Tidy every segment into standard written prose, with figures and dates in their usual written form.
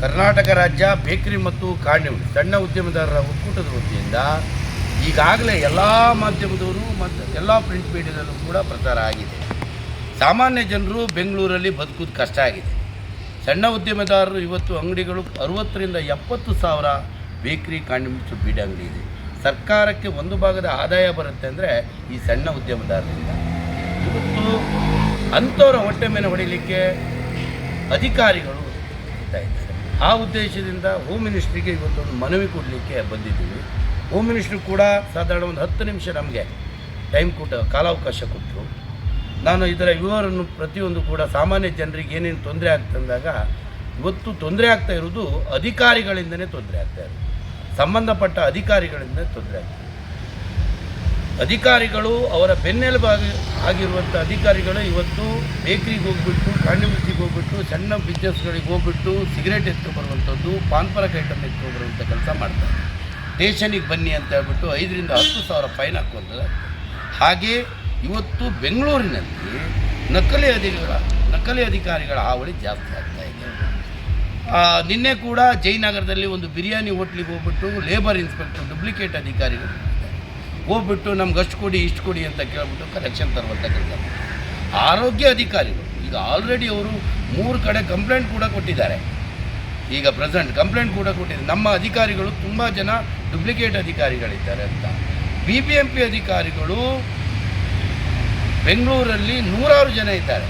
ಕರ್ನಾಟಕ ರಾಜ್ಯ ಬೇಕರಿ ಮತ್ತು ಕಾಂಡಿಮೆಂಟ್ ಸಣ್ಣ ಉದ್ಯಮದಾರರ ಒಕ್ಕೂಟದ ವತಿಯಿಂದ ಈಗಾಗಲೇ ಎಲ್ಲ ಮಾಧ್ಯಮದವರು ಮತ್ತು ಎಲ್ಲ ಪ್ರಿಂಟ್ ಮೀಡಿಯಾದಲ್ಲೂ ಕೂಡ ಪ್ರಚಾರ ಆಗಿದೆ. ಸಾಮಾನ್ಯ ಜನರು ಬೆಂಗಳೂರಲ್ಲಿ ಬದುಕೋದು ಕಷ್ಟ ಆಗಿದೆ. ಸಣ್ಣ ಉದ್ಯಮದಾರರು ಇವತ್ತು ಅಂಗಡಿಗಳು 60 ರಿಂದ 70 ಸಾವಿರ ಬೇಕರಿ ಕಾಂಡಿಮೆಂಟ್ಸ್ ಬೀಡಿ ಅಂಗಡಿ ಇದೆ. ಸರ್ಕಾರಕ್ಕೆ ಒಂದು ಭಾಗದ ಆದಾಯ ಬರುತ್ತೆ ಅಂದರೆ ಈ ಸಣ್ಣ ಉದ್ಯಮದಾರರಿಂದ. ಇವತ್ತು ಅಂಥವರ ಹೊಟ್ಟೆ ಮೇಲೆ ಹೊಡಿಲಿಕ್ಕೆ ಅಧಿಕಾರಿಗಳು ಇದ್ದಾರೆ. ಆ ಉದ್ದೇಶದಿಂದ ಹೋಮ್ ಮಿನಿಸ್ಟ್ರಿಗೆ ಇವತ್ತೊಂದು ಮನವಿ ಕೊಡಲಿಕ್ಕೆ ಬಂದಿದ್ದೀವಿ. ಹೋಮ್ ಮಿನಿಸ್ಟ್ರು ಕೂಡ ಸಾಧಾರಣ ಒಂದು 10 ನಿಮಿಷ ನಮಗೆ ಟೈಮ್ ಕಾಲಾವಕಾಶ ಕೊಟ್ಟರು. ನಾನು ಇದರ ವಿವರವನ್ನು ಪ್ರತಿಯೊಂದು ಕೂಡ ಸಾಮಾನ್ಯ ಜನರಿಗೆ ಏನೇನು ತೊಂದರೆ ಆಗ್ತಂದಾಗ ಇವತ್ತು ತೊಂದರೆ ಆಗ್ತಾ ಇರೋದು ಅಧಿಕಾರಿಗಳಿಂದನೇ ತೊಂದರೆ ಆಗ್ತಾ ಇರೋದು. ಸಂಬಂಧಪಟ್ಟ ಅಧಿಕಾರಿಗಳಿಂದ ತೊಂದರೆ ಆಗ್ತದೆ. ಅಧಿಕಾರಿಗಳು ಅವರ ಬೆನ್ನೆಲುಬಾಗಿ ಆಗಿರುವಂಥ ಅಧಿಕಾರಿಗಳು ಇವತ್ತು ಬೇಕ್ರಿಗೆ ಹೋಗ್ಬಿಟ್ಟು, ಕಾಂಡಿಮೆಂಟ್ಸಿಗೆ ಹೋಗ್ಬಿಟ್ಟು, ಸಣ್ಣ ಬಿಸ್ನೆಸ್ಗಳಿಗೆ ಹೋಗ್ಬಿಟ್ಟು ಸಿಗರೇಟ್ ಎತ್ಕೊಬರುವಂಥದ್ದು, ಪಾನ್ಪರಕ್ ಐಟಮ್ ಎತ್ಕೊಬರುವಂಥ ಕೆಲಸ ಮಾಡ್ತಾರೆ. ಸ್ಟೇಷನಿಗೆ ಬನ್ನಿ ಅಂತ ಹೇಳ್ಬಿಟ್ಟು 5 ರಿಂದ 10 ಸಾವಿರ ಫೈನ್ ಹಾಕುವಂಥದ್ದು. ಹಾಗೆ ಇವತ್ತು ಬೆಂಗಳೂರಿನಲ್ಲಿ ನಕಲಿ ಅಧಿಕಾರಿಗಳ ಹಾವಳಿ ಜಾಸ್ತಿ ಆಗ್ತಾ ಇದೆ. ನಿನ್ನೆ ಕೂಡ ಜಯನಗರದಲ್ಲಿ ಒಂದು ಬಿರಿಯಾನಿ ಹೋಟ್ಲಿಗೆ ಹೋಗ್ಬಿಟ್ಟು ಲೇಬರ್ ಇನ್ಸ್ಪೆಕ್ಟರ್ ಡೂಪ್ಲಿಕೇಟ್ ಅಧಿಕಾರಿಗಳು ಹೋಗ್ಬಿಟ್ಟು ನಮ್ಗೆ ಅಷ್ಟು ಕೊಡಿ ಇಷ್ಟು ಕೊಡಿ ಅಂತ ಕೇಳ್ಬಿಟ್ಟು ಕಲೆಕ್ಷನ್ ತರುವಂಥ ಕೆಲಸ. ಆರೋಗ್ಯ ಅಧಿಕಾರಿಗಳು ಈಗ ಆಲ್ರೆಡಿ ಅವರು 3 ಕಡೆ ಕಂಪ್ಲೇಂಟ್ ಕೂಡ ಕೊಟ್ಟಿದ್ದಾರೆ. ಈಗ ಪ್ರೆಸೆಂಟ್ ಕಂಪ್ಲೇಂಟ್ ಕೂಡ ಕೊಟ್ಟಿದ್ದಾರೆ. ನಮ್ಮ ಅಧಿಕಾರಿಗಳು ತುಂಬ ಜನ ಡೂಪ್ಲಿಕೇಟ್ ಅಧಿಕಾರಿಗಳಿದ್ದಾರೆ ಅಂತ. BBMP ಅಧಿಕಾರಿಗಳು ಬೆಂಗಳೂರಲ್ಲಿ 100 ಜನ ಇದ್ದಾರೆ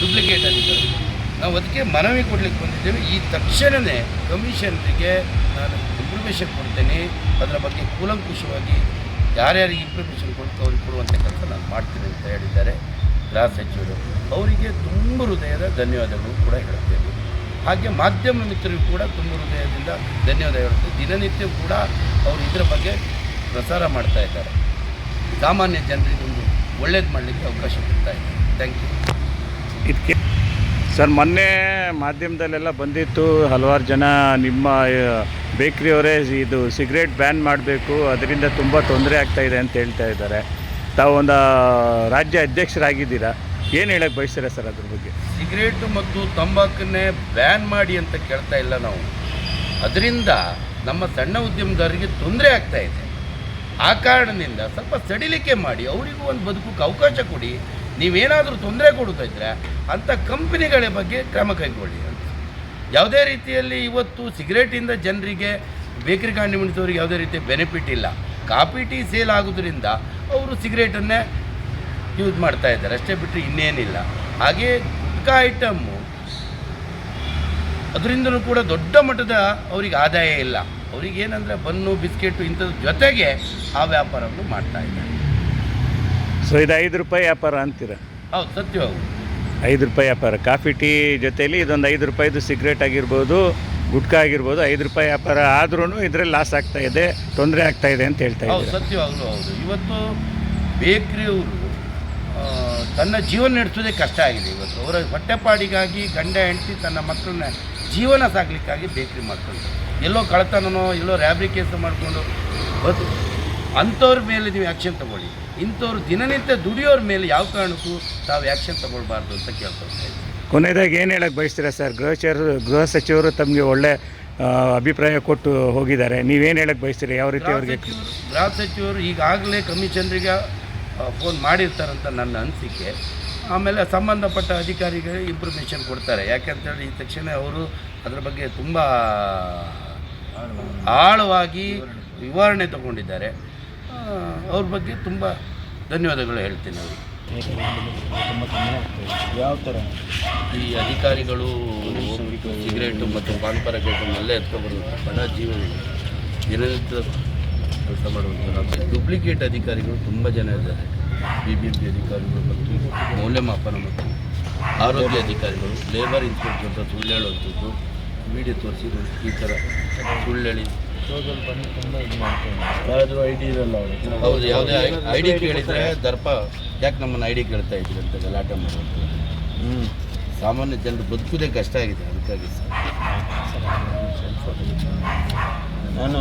ಡೂಪ್ಲಿಕೇಟ್ ಅಧಿಕಾರಿಗಳು. ನಾವು ಅದಕ್ಕೆ ಮನವಿ ಕೊಡಲಿಕ್ಕೆ ಬಂದಿದ್ದೇವೆ. ಈ ತಕ್ಷಣವೇ ಕಮಿಷನರಿಗೆ ನಾನು ಇನ್ಫಾರ್ಮೇಷನ್ ಕೊಡ್ತೇನೆ. ಅದರ ಬಗ್ಗೆ ಕೂಲಂಕುಷವಾಗಿ ಯಾರ್ಯಾರಿಗೆ ಇನ್ಫಾರ್ಮೇಷನ್ ಅವ್ರಿಗೆ ಕೊಡುವಂಥ ಕೆಲಸ ನಾನು ಮಾಡ್ತೀನಿ ಅಂತ ಹೇಳಿದ್ದಾರೆ ಗೃಹ ಸಚಿವರು. ಅವರಿಗೆ ತುಂಬ ಹೃದಯದ ಧನ್ಯವಾದಗಳು ಕೂಡ ಹೇಳ್ತೇನೆ. ಹಾಗೆ ಮಾಧ್ಯಮ ಮಿತ್ರರಿಗೂ ಕೂಡ ತುಂಬ ಹೃದಯದಿಂದ ಧನ್ಯವಾದ ಹೇಳ್ತೇವೆ. ದಿನನಿತ್ಯ ಕೂಡ ಅವರು ಇದರ ಬಗ್ಗೆ ಪ್ರಸಾರ ಮಾಡ್ತಾ ಇದ್ದಾರೆ. ಸಾಮಾನ್ಯ ಜನರಿಗೆ ಒಂದು ಒಳ್ಳೇದು ಮಾಡಲಿಕ್ಕೆ ಅವಕಾಶ ಕೊಡ್ತಾ ಇದ್ದಾರೆ. Thank you. ಇದಕ್ಕೆ ಸರ್ ಮೊನ್ನೆ ಮಾಧ್ಯಮದಲ್ಲೆಲ್ಲ ಬಂದಿತ್ತು, ಹಲವಾರು ಜನ ನಿಮ್ಮ ಬೇಕ್ರಿಯವರೇ ಇದು ಸಿಗರೇಟ್ ಬ್ಯಾನ್ ಮಾಡಬೇಕು, ಅದರಿಂದ ತುಂಬ ತೊಂದರೆ ಆಗ್ತಾಯಿದೆ ಅಂತ ಹೇಳ್ತಾ ಇದ್ದಾರೆ. ತಾವು ಒಂದು ರಾಜ್ಯ ಅಧ್ಯಕ್ಷರಾಗಿದ್ದೀರಾ, ಏನು ಹೇಳಕ್ಕೆ ಬಯಸ್ತೀರಾ ಸರ್ ಅದ್ರ ಬಗ್ಗೆ? ಸಿಗರೇಟು ಮತ್ತು ತಂಬಾಕನ್ನೇ ಬ್ಯಾನ್ ಮಾಡಿ ಅಂತ ಕೇಳ್ತಾ ಇಲ್ಲ ನಾವು. ಅದರಿಂದ ನಮ್ಮ ಸಣ್ಣ ಉದ್ಯಮದಾರರಿಗೆ ತೊಂದರೆ ಆಗ್ತಾ ಇದೆ. ಆ ಕಾರಣದಿಂದ ಸ್ವಲ್ಪ ಸಡಿಲಿಕೆ ಮಾಡಿ ಅವರಿಗೂ ಒಂದು ಬದುಕೋಕ್ಕೆ ಅವಕಾಶ ಕೊಡಿ. ನೀವೇನಾದರೂ ತೊಂದರೆ ಕೊಡ್ತಾಯಿದ್ರೆ ಅಂಥ ಕಂಪನಿಗಳ ಬಗ್ಗೆ ಕ್ರಮ ಕೈಗೊಳ್ಳಿ ಅಂತ. ಯಾವುದೇ ರೀತಿಯಲ್ಲಿ ಇವತ್ತು ಸಿಗರೇಟಿಂದ ಜನರಿಗೆ ಬೇಕರಿ ಕಾಂಡಿಮೆಂಟ್ಸವ್ರಿಗೆ ಯಾವುದೇ ರೀತಿಯ ಬೆನಿಫಿಟ್ ಇಲ್ಲ. ಕಾಫಿ ಟೀ ಸೇಲ್ ಆಗೋದ್ರಿಂದ ಅವರು ಸಿಗರೇಟನ್ನೇ ಯೂಸ್ ಮಾಡ್ತಾ ಇದ್ದಾರೆ ಅಷ್ಟೇ ಬಿಟ್ಟರೆ ಇನ್ನೇನಿಲ್ಲ. ಹಾಗೇ ಗುಟ್ಕಾ ಐಟಮ್ಮು ಅದರಿಂದಲೂ ಕೂಡ ದೊಡ್ಡ ಮಟ್ಟದ ಅವರಿಗೆ ಆದಾಯ ಇಲ್ಲ. ಅವರಿಗೇನೆಂದರೆ ಬನ್ನು ಬಿಸ್ಕೆಟು ಇಂಥದ್ರ ಜೊತೆಗೆ ಆ ವ್ಯಾಪಾರವನ್ನು ಮಾಡ್ತಾ ಇದ್ದಾರೆ. ಸೊ ಇದು 5 ರೂಪಾಯಿ ವ್ಯಾಪಾರ ಅಂತೀರ? ಹೌದು, ಸತ್ಯವಾಗು 5 ರೂಪಾಯಿ ವ್ಯಾಪಾರ. ಕಾಫಿ ಟೀ ಜೊತೆಯಲ್ಲಿ ಇದೊಂದು 5 ರೂಪಾಯಿದು ಸಿಗರೇಟ್ ಆಗಿರ್ಬೋದು, ಗುಟ್ಕಾ ಆಗಿರ್ಬೋದು, 5 ರೂಪಾಯಿ ವ್ಯಾಪಾರ ಆದ್ರೂ ಇದರಲ್ಲಿ ಲಾಸ್ ಆಗ್ತಾ ಇದೆ, ತೊಂದರೆ ಆಗ್ತಾ ಇದೆ ಅಂತ ಹೇಳ್ತಾ ಇದ್ದಾರೆ. ಹೌದು, ಸತ್ಯವಾಗಲೂ ಹೌದು. ಇವತ್ತು ಬೇಕ್ರಿಯವರು ತನ್ನ ಜೀವನ ನಡೆಸೋದೇ ಕಷ್ಟ ಆಗಿದೆ. ಇವತ್ತು ಅವರ ಹೊಟ್ಟೆಪಾಡಿಗಾಗಿ ಗಂಡ ಹೆಂಡತಿ ತನ್ನ ಮಕ್ಕಳನ್ನ ಜೀವನ ಸಾಗಲಿಕ್ಕಾಗಿ ಬೇಕ್ರಿ ಮಾಡ್ಕೊಂಡು ಎಲ್ಲೋ ಕಳ್ತನನೋ ಎಲ್ಲೋ ರ್ಯಾಬ್ರಿ ಕೇಸ್ ಮಾಡಿಕೊಂಡು ಅಂಥವ್ರ ಮೇಲೆ ನೀವು ಆ್ಯಕ್ಷನ್ ತೊಗೊಳ್ಳಿ. ಇಂಥವ್ರು ದಿನನಿತ್ಯ ದುಡಿಯೋರ ಮೇಲೆ ಯಾವ ಕಾರಣಕ್ಕೂ ತಾವು ಆ್ಯಕ್ಷನ್ ತೊಗೊಳ್ಬಾರ್ದು ಅಂತ ಕೇಳ್ಕೊಳ್ತಾ. ಕೊನೆಯದಾಗಿ ಏನು ಹೇಳಕ್ಕೆ ಬಯಸ್ತೀರಾ ಸರ್? ಗೃಹ ಸಚಿವರು ತಮಗೆ ಒಳ್ಳೆ ಅಭಿಪ್ರಾಯ ಕೊಟ್ಟು ಹೋಗಿದ್ದಾರೆ, ನೀವೇನು ಹೇಳಕ್ಕೆ ಬಯಸ್ತೀರಾ? ಯಾವ ರೀತಿ ಅವರಿಗೆ? ಗೃಹ ಸಚಿವರು ಈಗಾಗಲೇ ಕಮಿಷನರಿಗೆ ಫೋನ್ ಮಾಡಿರ್ತಾರಂತ ನನ್ನ ಅನಿಸಿಕೆ. ಆಮೇಲೆ ಸಂಬಂಧಪಟ್ಟ ಅಧಿಕಾರಿಗಳಿಗೆ ಇನ್ಫಾರ್ಮೇಷನ್ ಕೊಡ್ತಾರೆ. ಯಾಕೆಂತೇಳಿ ಈ ತಕ್ಷಣ ಅವರು ಅದರ ಬಗ್ಗೆ ತುಂಬ ಆಳವಾಗಿ ವಿವರಣೆ ತಗೊಂಡಿದ್ದಾರೆ. ಅವ್ರ ಬಗ್ಗೆ ತುಂಬ ಧನ್ಯವಾದಗಳು ಹೇಳ್ತೀನಿ ಅವರಿಗೆ. ಯಾವ ಥರ ಈ ಅಧಿಕಾರಿಗಳು ಸಿಗರೇಟು ಮತ್ತು ಪಾನ್ಪರಕ್ ಐಟಮ್ನೆಲ್ಲ ಎತ್ಕೊಬರೋದು ಬಡ ಜೀವನ ದಿನನಿತ್ಯ ಕೆಲಸ ಮಾಡುವಂಥ ಡೂಪ್ಲಿಕೇಟ್ ಅಧಿಕಾರಿಗಳು ತುಂಬ ಜನ ಇದ್ದಾರೆ. BBMP ಅಧಿಕಾರಿಗಳು ಮತ್ತು ಮೌಲ್ಯಮಾಪನ ಮತ್ತು ಆರೋಗ್ಯ ಅಧಿಕಾರಿಗಳು, ಲೇಬರ್ ಇನ್ಸ್ಪೆಕ್ಟರ್ ಅಂತ ಸುಳ್ಳು ಹೇಳುವಂಥದ್ದು, ವಿಡಿಯೋ ತೋರಿಸಿ ಈ ಥರ ಸುಳ್ಳು ಹೇಳಿ ಯಾರಾದರೂ ID ಇರಲ್ಲ ಅವರು. ಹೌದು, ಯಾವುದೇ ID ಕೇಳಿದರೆ ದರ್ಪ ಯಾಕೆ ನಮ್ಮನ್ನು ID ಕೇಳ್ತಾ ಇದ್ದೀರಿ ಅಂತ ಗಲಾಟೆ ಮಾಡುವಂಥದ್ದು. ಸಾಮಾನ್ಯ ಜನರು ಬದುಕೋದೇ ಕಷ್ಟ ಆಗಿದೆ. ಅದಕ್ಕಾಗಿ ನಾನು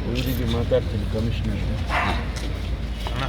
ಇವರಿಗೆ ಮಾತಾಡ್ತೀನಿ, ಕಮಿಷನರ್. ಅಣ್ಣ